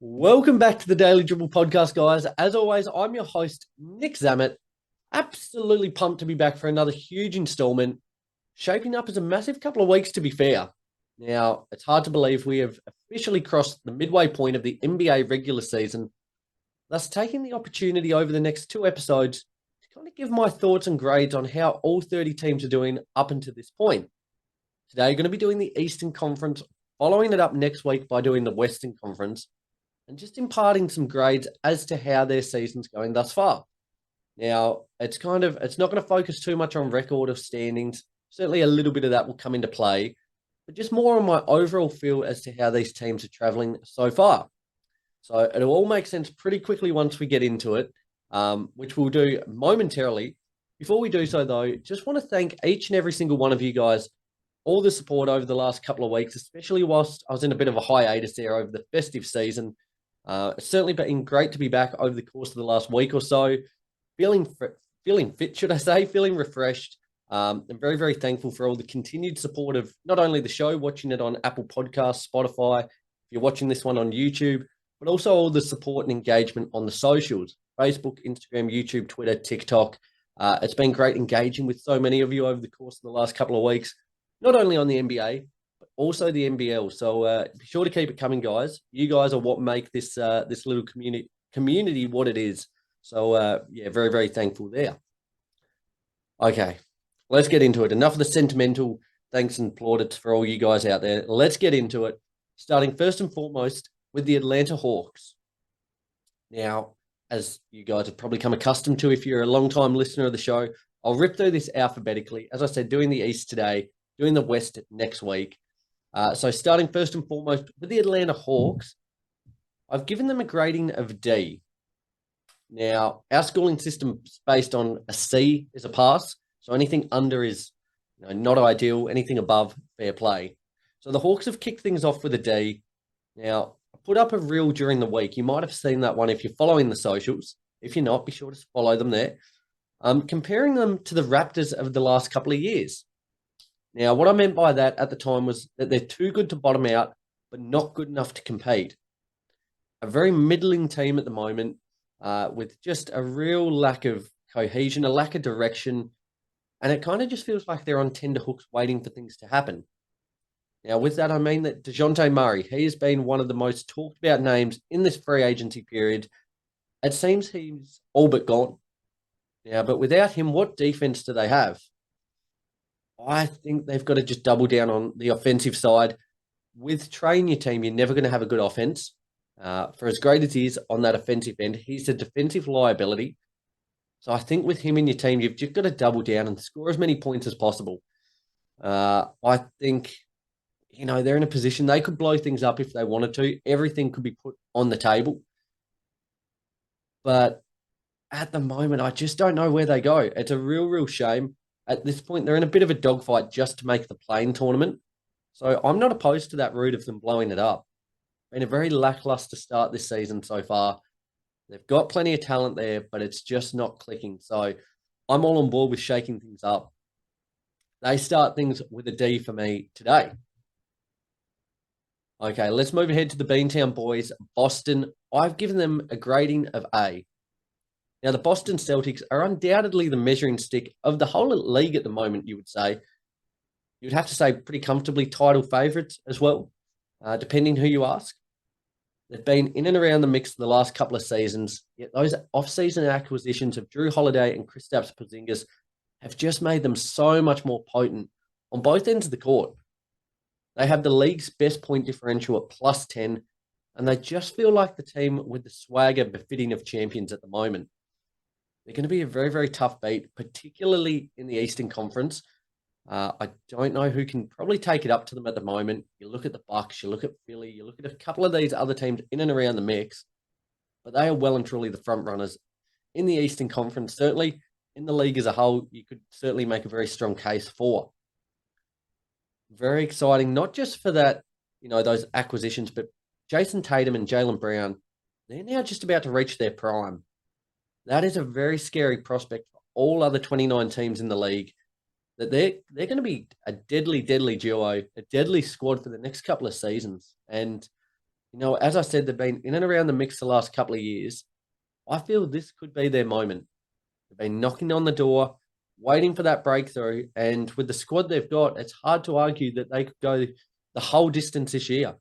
Welcome back to the Daily Dribble podcast, guys. As always, I'm your host, Nick Zammit. Absolutely pumped to be back for another huge installment, shaping up as a massive couple of weeks, to be fair. Now, it's hard to believe we have officially crossed the midway point of the NBA regular season, thus taking the opportunity over the next two episodes to kind of give my thoughts and grades on how all 30 teams are doing up until this point. Today, we're going to be doing the Eastern Conference, following it up next week by doing the Western Conference, and just imparting some grades as to how their season's going thus far. Now, it's not going to focus too much on record of standings. Certainly a little bit of that will come into play, but just more on my overall feel as to how these teams are traveling so far. So it'll all make sense pretty quickly once we get into it, which we'll do momentarily. Before we do so, though, just want to thank each and every single one of you guys, all the support over the last couple of weeks, especially whilst I was in a bit of a hiatus there over the festive season. It's certainly been great to be back over the course of the last week or so, feeling fit, should I say, feeling refreshed. I'm very, very thankful for all the continued support of not only the show, watching it on Apple Podcasts, Spotify, if you're watching this one on YouTube, but also all the support and engagement on the socials, Facebook, Instagram, YouTube, Twitter, TikTok. It's been great engaging with so many of you over the course of the last couple of weeks, not only on the NBA, also the NBL. So be sure to keep it coming, guys. You guys are what make this this little community what it is. So yeah, very, very thankful there. Okay, let's get into it. Enough of the sentimental thanks and plaudits for all you guys out there. Let's get into it, starting first and foremost with the Atlanta Hawks. Now, as you guys have probably come accustomed to if you're a long-time listener of the show, I'll rip through this alphabetically. As I said, doing the East today, doing the West next week. So starting first and foremost with the Atlanta Hawks, I've given them a grading of D. Now, our schooling system is based on a C is a pass. So anything under is not ideal. Anything above, fair play. So the Hawks have kicked things off with a D. Now, I put up a reel during the week. You might have seen that one if you're following the socials. If you're not, be sure to follow them there. Comparing them to the Raptors of the last couple of years. Now, what I meant by that at the time was that they're too good to bottom out, but not good enough to compete. A very middling team at the moment, with just a real lack of cohesion, a lack of direction, and it kind of just feels like they're on tenterhooks waiting for things to happen. Now, with that, I mean that DeJounte Murray, he has been one of the most talked about names in this free agency period. It seems he's all but gone. Now, but without him, what defense do they have? I think they've got to just double down on the offensive side. With Trey in your team, you're never going to have a good offense. For as great as he is on that offensive end, he's a defensive liability. So I think with him in your team, you've just got to double down and score as many points as possible. I think, they're in a position they could blow things up if they wanted to. Everything could be put on the table. But at the moment, I just don't know where they go. It's a real, real shame. At this point, they're in a bit of a dogfight just to make the playing tournament. So I'm not opposed to that route of them blowing it up. Been a very lackluster start this season so far. They've got plenty of talent there, but it's just not clicking. So I'm all on board with shaking things up. They start things with a D for me today. Okay, let's move ahead to the Beantown boys. Boston, I've given them a grading of A. Now, the Boston Celtics are undoubtedly the measuring stick of the whole league at the moment, you would say. You'd have to say pretty comfortably title favourites as well, depending who you ask. They've been in and around the mix the last couple of seasons, yet those off-season acquisitions of Drew Holiday and Kristaps Porzingis have just made them so much more potent on both ends of the court. They have the league's best point differential at plus 10, and they just feel like the team with the swagger befitting of champions at the moment. They're going to be a very, very tough beat, particularly in the Eastern Conference. I don't know who can probably take it up to them at the moment. You look at the Bucks, you look at Philly, you look at a couple of these other teams in and around the mix, but they are well and truly the front runners in the Eastern Conference. Certainly in the league as a whole, you could certainly make a very strong case for. Very exciting, not just for that, those acquisitions, but Jason Tatum and Jaylen Brown, they're now just about to reach their prime. That is a very scary prospect for all other 29 teams in the league, that they're going to be a deadly, deadly duo, a deadly squad for the next couple of seasons. And As I said, they've been in and around the mix the last couple of years. I feel this could be their moment. They've been knocking on the door, waiting for that breakthrough. And with the squad they've got, it's hard to argue that they could go the whole distance this year.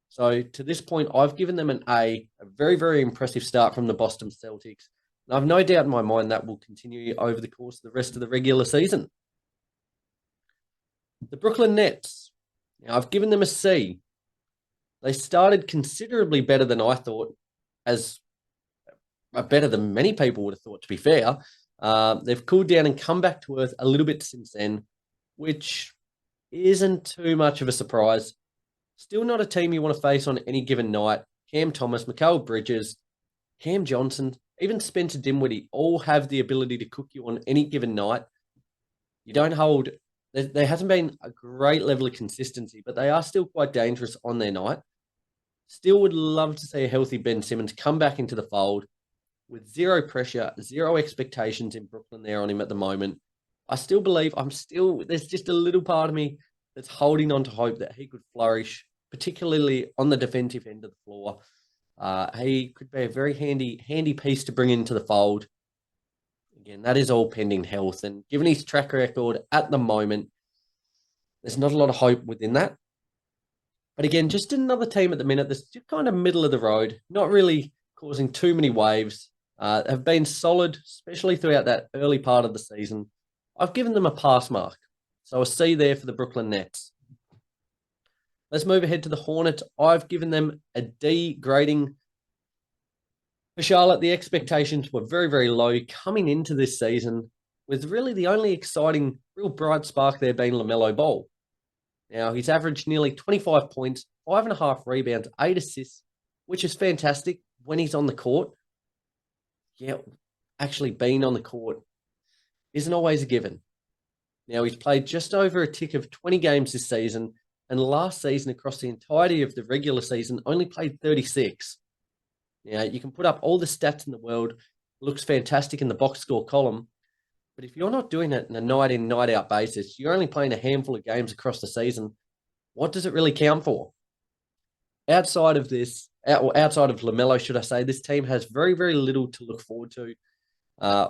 So to this point, I've given them an A very, very impressive start from the Boston Celtics. And I've no doubt in my mind that will continue over the course of the rest of the regular season. The Brooklyn Nets. Now, I've given them a C. They started considerably better than I thought, as better than many people would have thought, to be fair. They've cooled down and come back to earth a little bit since then, which isn't too much of a surprise. Still not a team you want to face on any given night. Cam Thomas, Mikal Bridges, Cam Johnson, even Spencer Dinwiddie all have the ability to cook you on any given night. You don't hold... There hasn't been a great level of consistency, but they are still quite dangerous on their night. Still would love to see a healthy Ben Simmons come back into the fold with zero pressure, zero expectations in Brooklyn there on him at the moment. I still believe there's just a little part of me that's holding on to hope that he could flourish, particularly on the defensive end of the floor. He could be a very handy piece to bring into the fold. Again, that is all pending health. And given his track record at the moment, there's not a lot of hope within that. But again, just another team at the minute that's just kind of middle of the road, not really causing too many waves, have been solid, especially throughout that early part of the season. I've given them a pass mark. So a C there for the Brooklyn Nets. Let's move ahead to the Hornets. I've given them a D grading. For Charlotte, the expectations were very, very low coming into this season, with really the only exciting, real bright spark there being LaMelo Ball. Now, he's averaged nearly 25 points, 5.5 rebounds, 8 assists, which is fantastic when he's on the court. Yeah, actually being on the court isn't always a given. Now, he's played just over a tick of 20 games this season, and last season, across the entirety of the regular season, only played 36. Now, you can put up all the stats in the world. It looks fantastic in the box score column. But if you're not doing it on a night-in, night-out basis, you're only playing a handful of games across the season, what does it really count for? Outside of LaMelo, should I say, this team has very, very little to look forward to.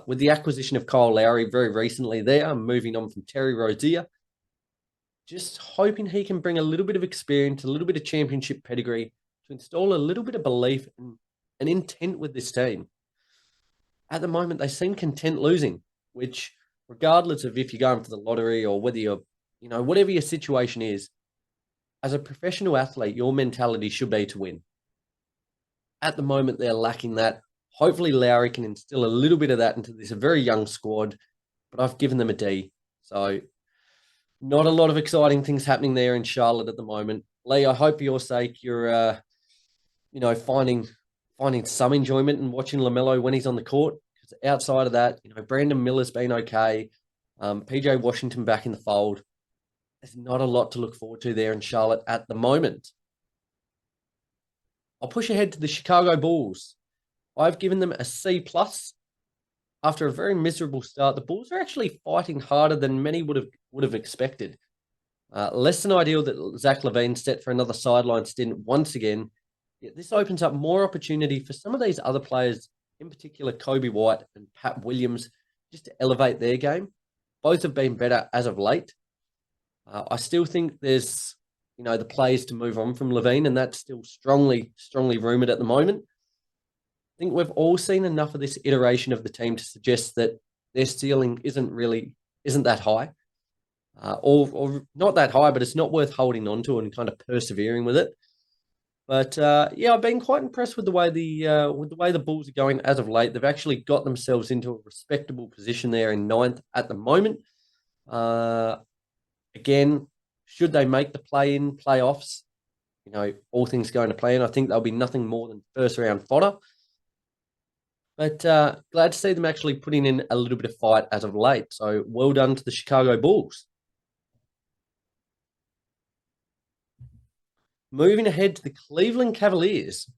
With the acquisition of Kyle Lowry very recently there, moving on from Terry Rozier, just hoping he can bring a little bit of experience, a little bit of championship pedigree to install a little bit of belief and an intent with this team. At the moment, they seem content losing, which, regardless of if you're going for the lottery or whether you're, whatever your situation is, as a professional athlete, your mentality should be to win. At the moment, they're lacking that. Hopefully, Lowry can instill a little bit of that into this very young squad, but I've given them a D. So, not a lot of exciting things happening there in Charlotte at the moment. Lee, I hope for your sake you're, finding some enjoyment in watching LaMelo when he's on the court. Because outside of that, Brandon Miller's been okay. PJ Washington back in the fold. There's not a lot to look forward to there in Charlotte at the moment. I'll push ahead to the Chicago Bulls. I've given them a C+. After a very miserable start, the Bulls are actually fighting harder than many would have expected. Less than ideal that Zach LaVine set for another sideline stint once again. Yet this opens up more opportunity for some of these other players, in particular Kobe White and Pat Williams, just to elevate their game. Both have been better as of late. I still think there's, the players to move on from LaVine, and that's still strongly rumoured at the moment. I think we've all seen enough of this iteration of the team to suggest that their ceiling isn't that high. Or not that high, but it's not worth holding on to and kind of persevering with it. But I've been quite impressed with the way the Bulls are going as of late. They've actually got themselves into a respectable position there in 9th at the moment. Again, should they make the play-in playoffs, all things going to plan, I think they'll be nothing more than first round fodder. But glad to see them actually putting in a little bit of fight as of late. So well done to the Chicago Bulls. Moving ahead to the Cleveland Cavaliers.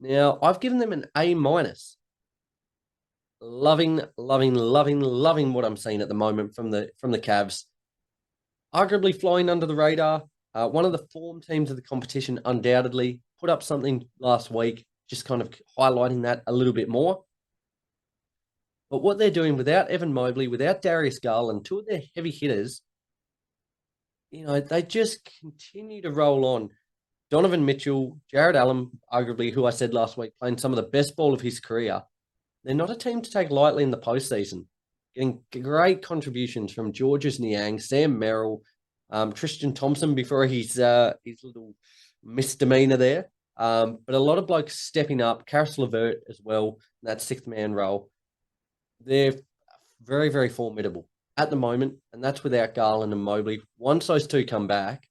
Now, I've given them an A-. Loving what I'm seeing at the moment from the Cavs. Arguably flying under the radar. One of the form teams of the competition, undoubtedly. put up something last week, just kind of highlighting that a little bit more. But what they're doing without Evan Mobley, without Darius Garland, two of their heavy hitters, they just continue to roll on. Donovan Mitchell, Jared Allen, arguably, who I said last week, playing some of the best ball of his career. They're not a team to take lightly in the postseason. Getting great contributions from Georges Niang, Sam Merrill, Tristan Thompson before his little misdemeanor there. But a lot of blokes stepping up, Karis LeVert as well, in that sixth man role. They're very, very formidable at the moment, and that's without Garland and Mobley. Once those two come back,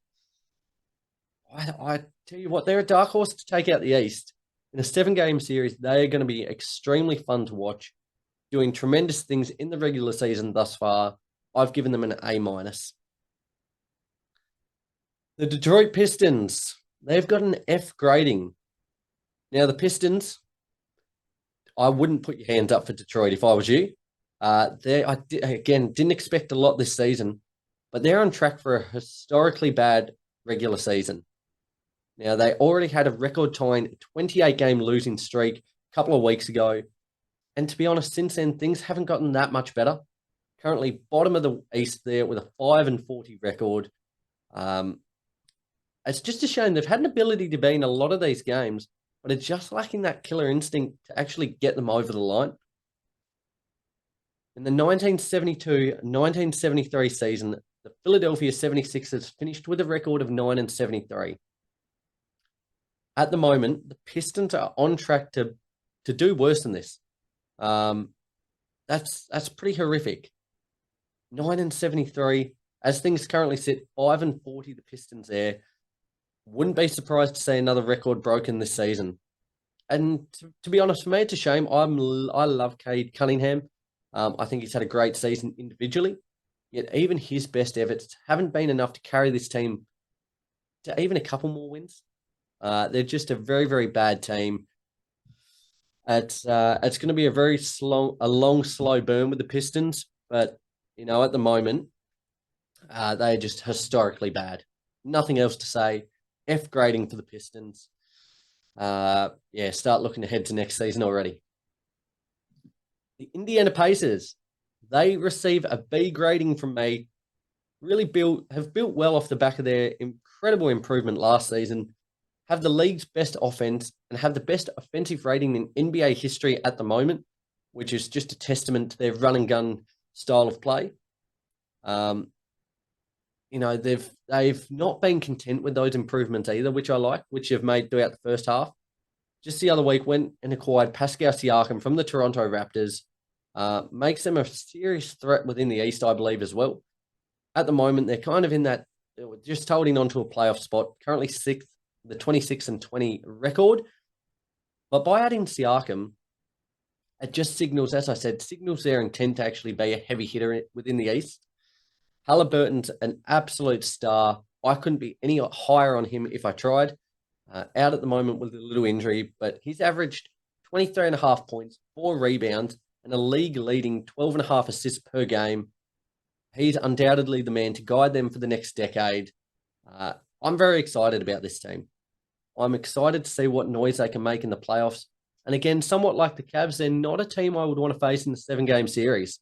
I tell you what, they're a dark horse to take out the East. In a 7-game series, they are going to be extremely fun to watch, doing tremendous things in the regular season thus far. I've given them an A-. The Detroit Pistons, they've got an F grading. Now, the Pistons, I wouldn't put your hands up for Detroit if I was you. Didn't expect a lot this season, but they're on track for a historically bad regular season. Now, they already had a record-tying 28-game losing streak a couple of weeks ago. And to be honest, since then, things haven't gotten that much better. Currently bottom of the East there with a 5-40 record. It's just a shame. They've had an ability to be in a lot of these games, but it's just lacking that killer instinct to actually get them over the line. In the 1972-1973 season, the Philadelphia 76ers finished with a record of 9-73. At the moment, the Pistons are on track to do worse than this. That's pretty horrific. 9-73, as things currently sit, 5-40 the Pistons there. Wouldn't be surprised to see another record broken this season. And to be honest, for me, it's a shame. I love Cade Cunningham. I think he's had a great season individually. Yet even his best efforts haven't been enough to carry this team to even a couple more wins. They're just a very, very bad team. It's going to be a long, slow burn with the Pistons. But, at the moment, they're just historically bad. Nothing else to say. F grading for the Pistons. Start looking ahead to next season already. The Indiana Pacers, they receive a B grading from me. Really have built well off the back of their incredible improvement last season. Have the league's best offense and have the best offensive rating in NBA history at the moment, which is just a testament to their run and gun style of play. They've not been content with those improvements either, which I like, which you've made throughout the first half. Just the other week, went and acquired Pascal Siakam from the Toronto Raptors. Makes them a serious threat within the East, I believe, as well. At the moment, they're kind of in that, just holding on to a playoff spot, currently 6th, the 26-20 record. But by adding Siakam, it just signals, as I said, their intent to actually be a heavy hitter within the East. Halliburton's an absolute star. I couldn't be any higher on him if I tried. Out at the moment with a little injury, but he's averaged 23.5 points, 4 rebounds, and a league-leading 12.5 assists per game. He's undoubtedly the man to guide them for the next decade. I'm very excited about this team. I'm excited to see what noise they can make in the playoffs. And again, somewhat like the Cavs, they're not a team I would want to face in the 7-game series.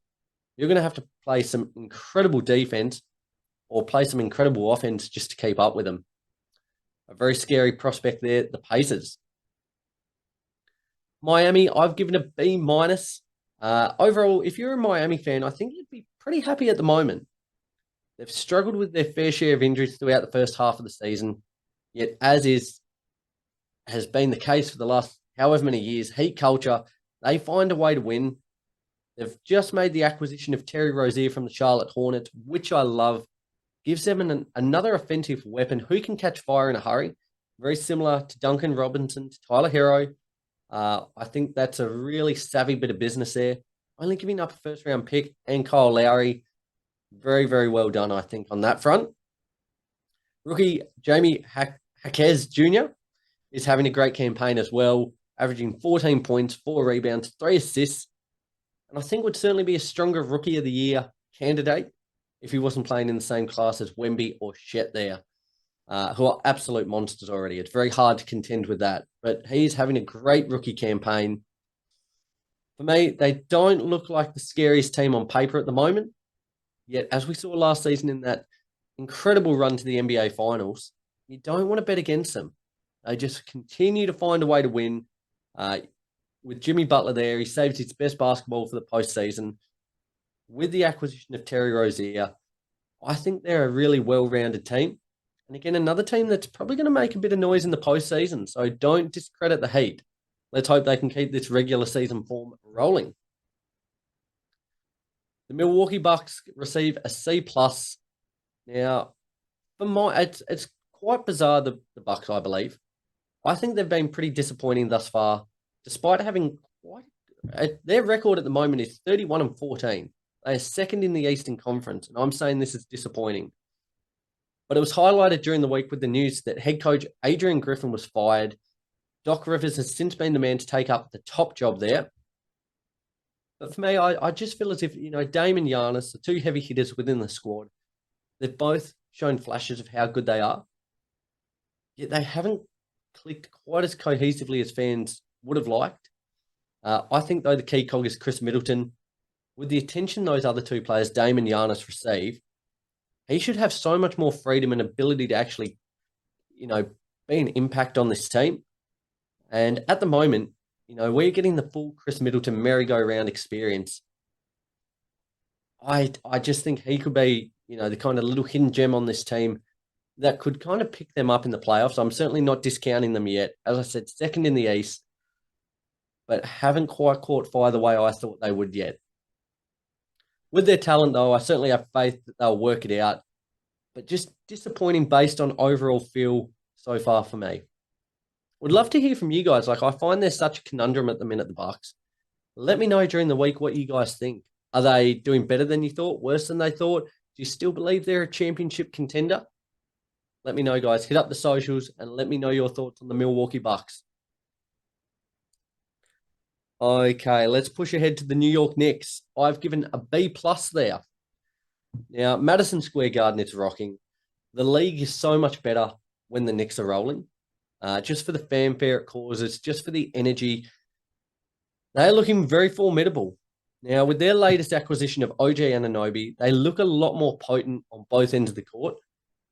You're going to have to play some incredible defense or play some incredible offense just to keep up with them. A very scary prospect there, the Pacers. Miami, I've given a B-. Overall, if you're a Miami fan, I think you'd be pretty happy at the moment. They've struggled with their fair share of injuries throughout the first half of the season, yet has been the case for the last however many years, heat culture, they find a way to win. They've just made the acquisition of Terry Rozier from the Charlotte Hornets, which I love. Gives them another offensive weapon who can catch fire in a hurry. Very similar to Duncan Robinson, to Tyler Hero. I think that's a really savvy bit of business there. Only giving up a first-round pick and Kyle Lowry. Very, very well done, I think, on that front. Rookie Jamie Jaquez Jr. is having a great campaign as well, averaging 14 points, 4 rebounds, 3 assists. And I think would certainly be a stronger Rookie of the Year candidate if he wasn't playing in the same class as Wemby or Shet there. who are absolute monsters already. It's very hard to contend with that. But he's having a great rookie campaign. For me, they don't look like the scariest team on paper at the moment. Yet, as we saw last season in that incredible run to the NBA Finals, you don't want to bet against them. They just continue to find a way to win. With Jimmy Butler there, he saved his best basketball for the postseason. With the acquisition of Terry Rozier, I think they're a really well-rounded team. And again, another team that's probably going to make a bit of noise in the postseason. So don't discredit the Heat. Let's hope they can keep this regular season form rolling. The Milwaukee Bucks receive a C+. Now, it's quite bizarre, the Bucks, I believe. I think they've been pretty disappointing thus far, despite having their record at the moment is 31-14. They are second in the Eastern Conference, and I'm saying this is disappointing. But it was highlighted during the week with the news that head coach Adrian Griffin was fired. Doc Rivers has since been the man to take up the top job there. But for me, I just feel as if, Dame and Giannis, the two heavy hitters within the squad, they've both shown flashes of how good they are. Yet they haven't clicked quite as cohesively as fans would have liked. I think, though, the key cog is Chris Middleton. With the attention those other two players, Dame and Giannis, receive, he should have so much more freedom and ability to actually, be an impact on this team. And at the moment, we're getting the full Chris Middleton merry-go-round experience. I just think he could be, the kind of little hidden gem on this team that could kind of pick them up in the playoffs. I'm certainly not discounting them yet. As I said, second in the East, but haven't quite caught fire the way I thought they would yet. With their talent, though, I certainly have faith that they'll work it out, but just disappointing based on overall feel so far for me. Would love to hear from you guys. I find there's such a conundrum at the minute, the Bucks. Let me know during the week what you guys think. Are they doing better than you thought, worse than they thought? Do you still believe they're a championship contender? Let me know, guys. Hit up the socials and let me know your thoughts on the Milwaukee Bucks. Okay, let's push ahead to the New York Knicks. I've given a B+ there. Now, Madison Square Garden is rocking. The league is so much better when the Knicks are rolling. Just for the fanfare it causes, just for the energy. They're looking very formidable. Now, with their latest acquisition of OG Anunoby, they look a lot more potent on both ends of the court,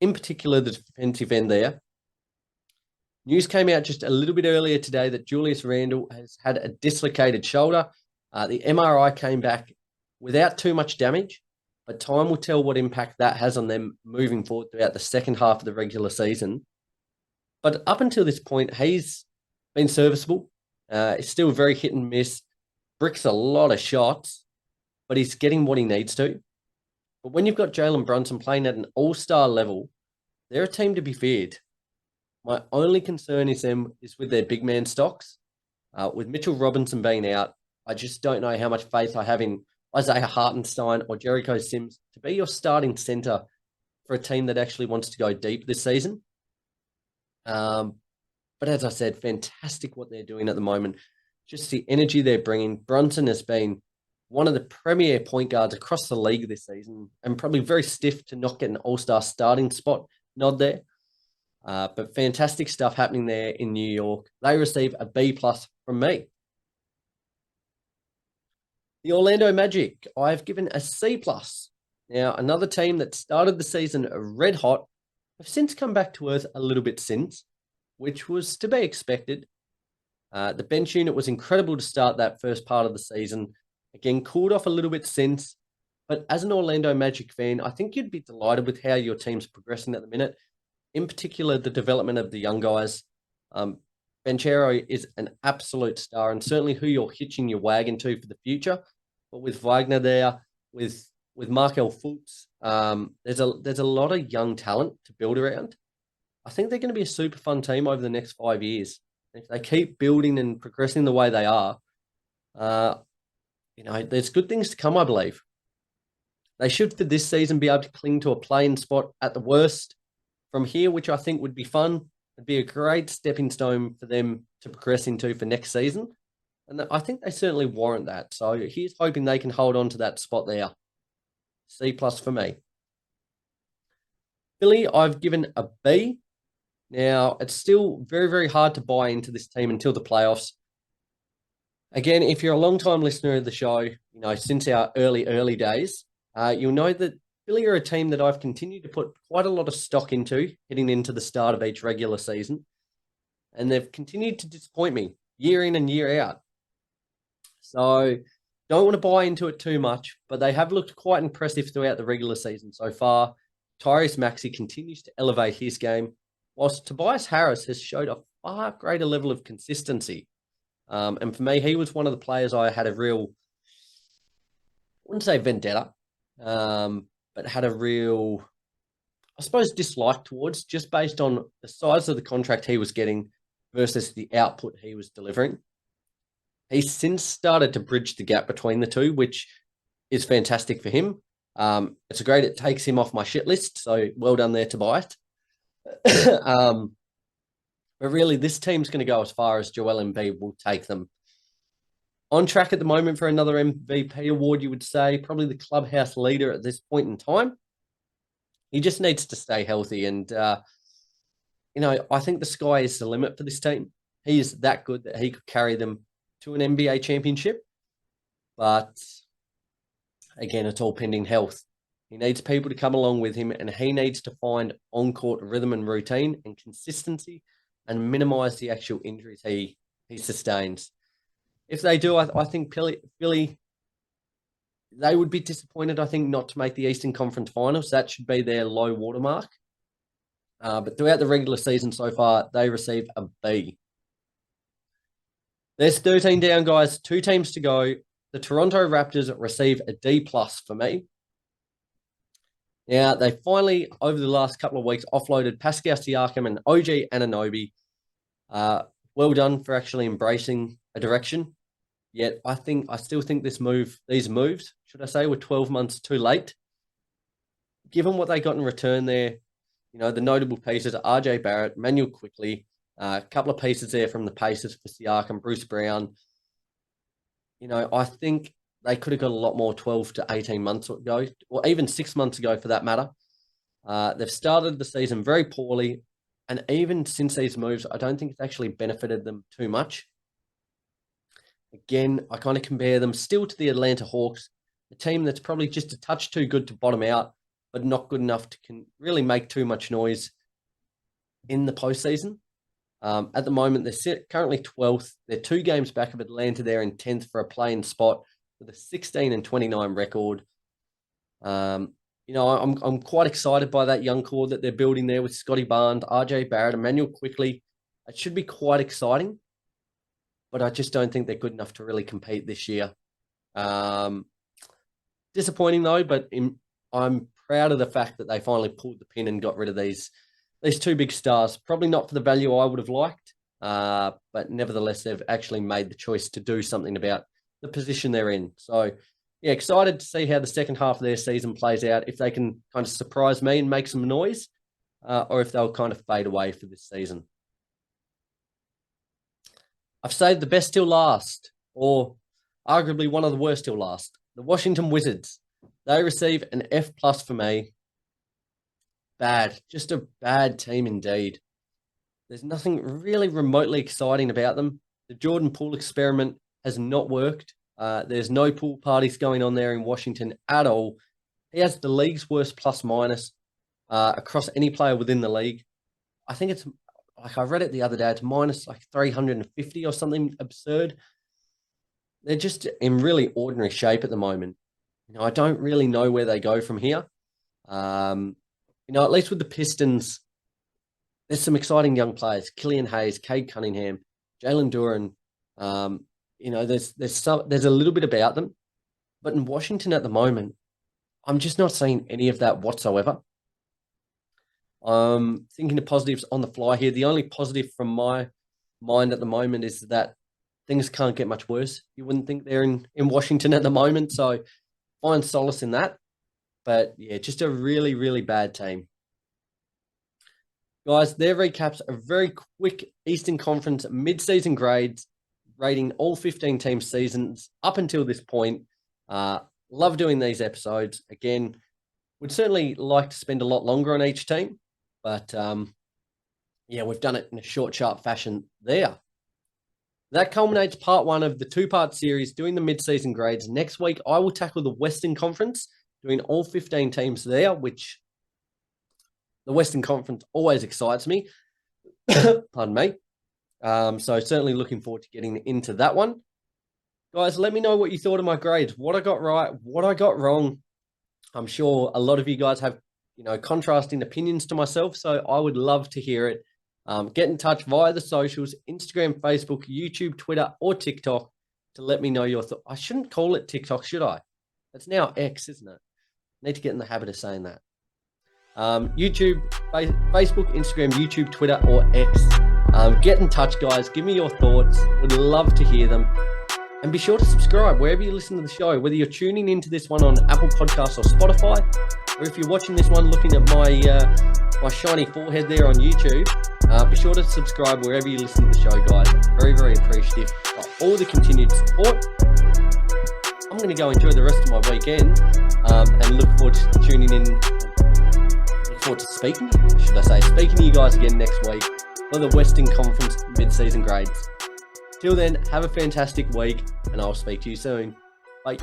in particular the defensive end there. News came out just a little bit earlier today that Julius Randle has had a dislocated shoulder. The MRI came back without too much damage, but time will tell what impact that has on them moving forward throughout the second half of the regular season. But up until this point, he's been serviceable. He's still very hit and miss, bricks a lot of shots, but he's getting what he needs to. But when you've got Jalen Brunson playing at an all-star level, they're a team to be feared. My only concern is with their big man stocks. With Mitchell Robinson being out, I just don't know how much faith I have in Isaiah Hartenstein or Jericho Sims to be your starting center for a team that actually wants to go deep this season. But as I said, fantastic what they're doing at the moment. Just the energy they're bringing. Brunson has been one of the premier point guards across the league this season and probably very stiff to not get an all-star starting spot nod there. But fantastic stuff happening there in New York. They receive a B+ from me. The Orlando Magic, I've given a C+. Now, another team that started the season red hot have since come back to earth a little bit since, which was to be expected. The bench unit was incredible to start that first part of the season. Again, cooled off a little bit since. But as an Orlando Magic fan, I think you'd be delighted with how your team's progressing at the minute. In particular, the development of the young guys. Banchero is an absolute star and certainly who you're hitching your wagon to for the future. But with Wagner there, with Markel Fultz, there's a lot of young talent to build around. I think they're going to be a super fun team over the next 5 years. If they keep building and progressing the way they are, there's good things to come, I believe. They should, for this season, be able to cling to a play-in spot at the worst from here, which I think would be fun. It'd be a great stepping stone for them to progress into for next season. And I think they certainly warrant that. So here's hoping they can hold on to that spot there. C+ for me. Philly, I've given a B. Now, it's still very, very hard to buy into this team until the playoffs. Again, if you're a long-time listener of the show, since our early days, you'll know that Philly are a team that I've continued to put quite a lot of stock into heading into the start of each regular season. And they've continued to disappoint me year in and year out. So don't want to buy into it too much, but they have looked quite impressive throughout the regular season so far. Tyrese Maxey continues to elevate his game, whilst Tobias Harris has showed a far greater level of consistency. And for me, he was one of the players I had a real, I wouldn't say vendetta, but had a real, I suppose, dislike towards, just based on the size of the contract he was getting versus the output he was delivering. He's since started to bridge the gap between the two, which is fantastic for him. It's great. It takes him off my shit list. So well done there, Tobias. But really, this team's going to go as far as Joel Embiid will take them. On track at the moment for another MVP award, you would say, probably the clubhouse leader at this point in time. He just needs to stay healthy. And, I think the sky is the limit for this team. He is that good that he could carry them to an NBA championship. But, again, it's all pending health. He needs people to come along with him, and he needs to find on-court rhythm and routine and consistency and minimize the actual injuries he sustains. If they do, I think Philly, they would be disappointed, I think, not to make the Eastern Conference Finals. That should be their low watermark. But throughout the regular season so far, they receive a B. There's 13 down, guys. 2 teams to go. The Toronto Raptors receive a D+ for me. Now, they finally, over the last couple of weeks, offloaded Pascal Siakam and OG Anunoby. Well done for actually embracing a direction. Yet, I still think these moves, should I say, were 12 months too late. Given what they got in return there, the notable pieces are RJ Barrett, Manuel Quickley, a couple of pieces there from the Pacers for Siakam, Bruce Brown. I think they could have got a lot more 12 to 18 months ago, or even 6 months ago for that matter. They've started the season very poorly, and even since these moves, I don't think it's actually benefited them too much. Again, I kind of compare them still to the Atlanta Hawks, a team that's probably just a touch too good to bottom out, but not good enough to really make too much noise in the postseason. At the moment, they're currently 12th. They're 2 games back of Atlanta. They're in 10th for a play-in spot with a 16-29 record. I'm quite excited by that young core that they're building there with Scotty Barnes, RJ Barrett, Emmanuel Quickley. It should be quite exciting, but I just don't think they're good enough to really compete this year. Disappointing though, but I'm proud of the fact that they finally pulled the pin and got rid of these 2 big stars. Probably not for the value I would have liked, but nevertheless, they've actually made the choice to do something about the position they're in. So, yeah, excited to see how the second half of their season plays out, if they can kind of surprise me and make some noise, or if they'll kind of fade away for this season. I've saved the best till last, or arguably one of the worst till last. The Washington Wizards. They receive an F+ for me. Bad. Just a bad team indeed. There's nothing really remotely exciting about them. The Jordan Poole experiment has not worked. There's no pool parties going on there in Washington at all. He has the league's worst plus-minus across any player within the league. I think it's, like I read it the other day, it's minus like 350 or something absurd. They're just in really ordinary shape at the moment. I don't really know where they go from here. At least with the Pistons, there's some exciting young players. Killian Hayes, Cade Cunningham, Jalen Duren. There's a little bit about them. But in Washington at the moment, I'm just not seeing any of that whatsoever. Thinking of positives on the fly here. The only positive from my mind at the moment is that things can't get much worse. You wouldn't think they're in Washington at the moment. So find solace in that. But yeah, just a really, really bad team. Guys, their recaps are very quick Eastern Conference mid-season grades, rating all 15 team seasons up until this point. Love doing these episodes. Again, would certainly like to spend a lot longer on each team. But yeah, we've done it in a short, sharp fashion there. That culminates part one of the two-part series doing the mid-season grades. Next week, I will tackle the Western Conference, doing all 15 teams there, which the Western Conference always excites me. Pardon me. So certainly looking forward to getting into that one. Guys, let me know what you thought of my grades, what I got right, what I got wrong. I'm sure a lot of you guys have, contrasting opinions to myself, so I would love to hear it. Get in touch via the socials, Instagram, Facebook, YouTube, Twitter, or TikTok to let me know your thoughts. I shouldn't call it TikTok, should I? It's now X, isn't it? Need to get in the habit of saying that. YouTube, Facebook, Instagram, YouTube, Twitter, or X. Get in touch, guys. Give me your thoughts. Would love to hear them. And be sure to subscribe wherever you listen to the show, whether you're tuning into this one on Apple Podcasts or Spotify, or if you're watching this one looking at my shiny forehead there on YouTube. Be sure to subscribe wherever you listen to the show, guys. Very, very appreciative for all the continued support. I'm going to go enjoy the rest of my weekend and look forward to tuning in. Look forward to speaking to you guys again next week for the Western Conference mid-season grades. Till then, have a fantastic week, and I'll speak to you soon. Bye.